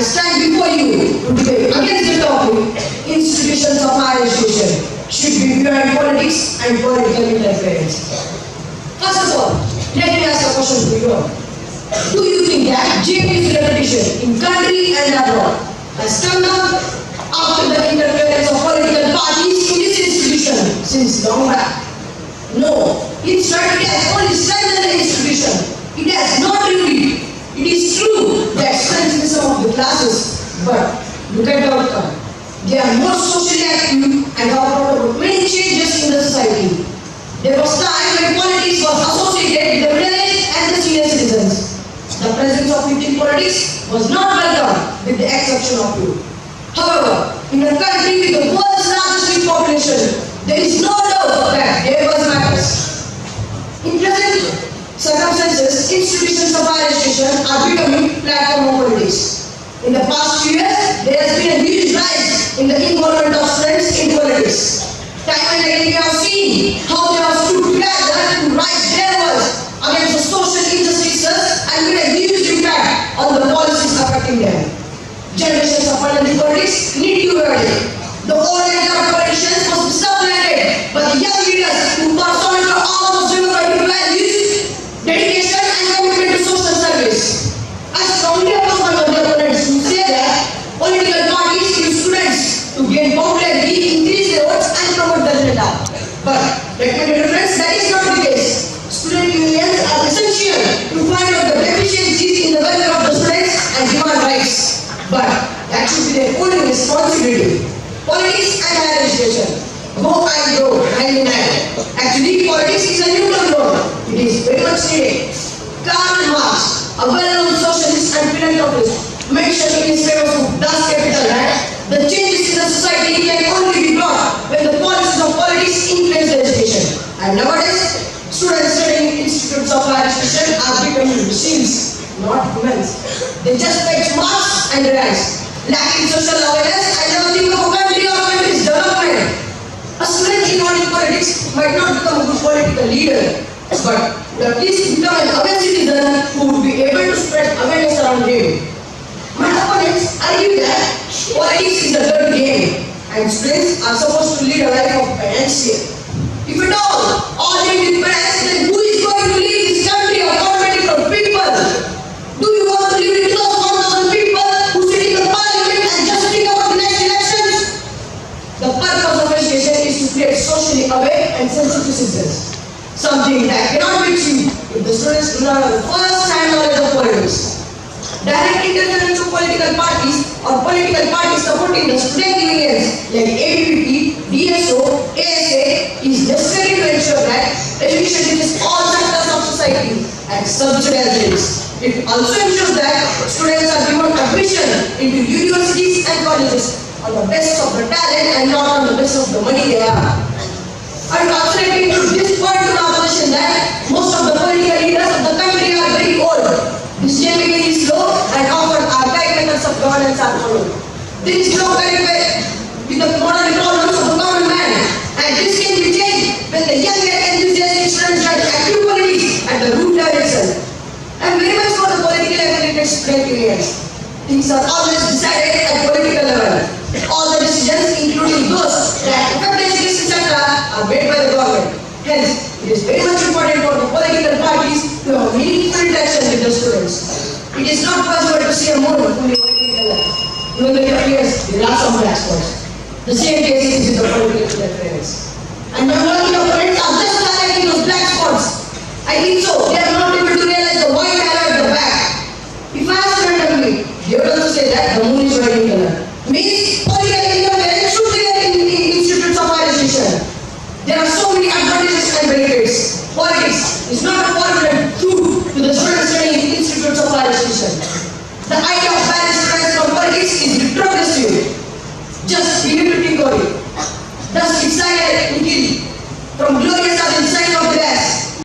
I stand before you to debate against the topic, institutions of higher education should be beyond politics and political interference. First of all, let me ask a question to you all. Do you think that JP's reputation in country and abroad has come down after the interference of political parties in this institution since long back? No, instead it has only strengthened the institution. It has not repeated. It is true that strengthened some of the classes, but look at the outcome. They are more socially active and have brought about many changes in the society. There was time when politics was associated with the middle-aged and the senior citizens. The presence of youth in politics was not welcome with the exception of you. However, in a country with the world's largest youth population, there is no doubt that their voice matters. In present circumstances, institutions of higher education are becoming platform of politics. In the past few years, there has been a huge rise in the involvement of students in politics. Time and again we have seen how they have stood together to raise their voice against the social injustices and made a huge impact on the policies affecting them. Generations of fundamental politics need to be ready. The old and young politicians must be supplemented by the young leaders who personify all those democratic values, dedication and commitment to social service. I strongly oppose my opponents who say that political parties use students to gain popularity, increase their votes and promote their agenda. But let me tell you friends, that is not the case. Student unions are essential to find out the deficiencies in the welfare of the students and demand rights. But that should be their only responsibility. Politics and higher education go and go hand in hand. Actually, politics is a neutral road. It is very much needed. Karl Marx, a well-known socialist and philanthropist, mentioned in his famous book Das Kapital that the changes in the society can only be brought when the policies of politics influence the education. And nowadays, students studying in institutes of higher education are becoming machines, not humans. They just fetch marks and ranks. Lacking social awareness and never think of a country or country's development. A student involved in politics might not become a good political leader, but would at least become an aware citizen who would be able to spread awareness around him. My opponents argue that politics is a dirty game and students are supposed to lead a life of penance. If at all they need penance, then who is going to lead this country according to people? Do you want to live in those 1,000 people who sit in the parliament and just think about the next elections? The purpose of education is to create socially aware and sensitive citizens. Something that cannot be achieved if the students do not have the first-hand knowledge of politics. Direct interference of political parties or political parties supporting the student unions like ABVP, DSO, ASA is necessary to ensure that education reaches all sectors of society at subsidized rates. It also ensures that students are given admission into universities and colleges on the best of the talent and not on the best of the money they have. I am translating to this point to the opposition that most of the political leaders of the country are very old. Decision-making is slow and often archaic methods of governance are followed. There is no current way with the modern problems of the common man, and this can be changed when the young and enthusiastic students join active politics at the root level itself. I am very much for the politically affiliated student unions. Things are always decided at political level. All the decisions, including those that affect the education sector, are made by the government. Hence, it is very much important for the political parties to have meaningful interaction with the students. It is not possible to see a moon fully white in color. Even though it appears there are some black spots. The same case is with the political interference. And majority of friends are just highlighting those black spots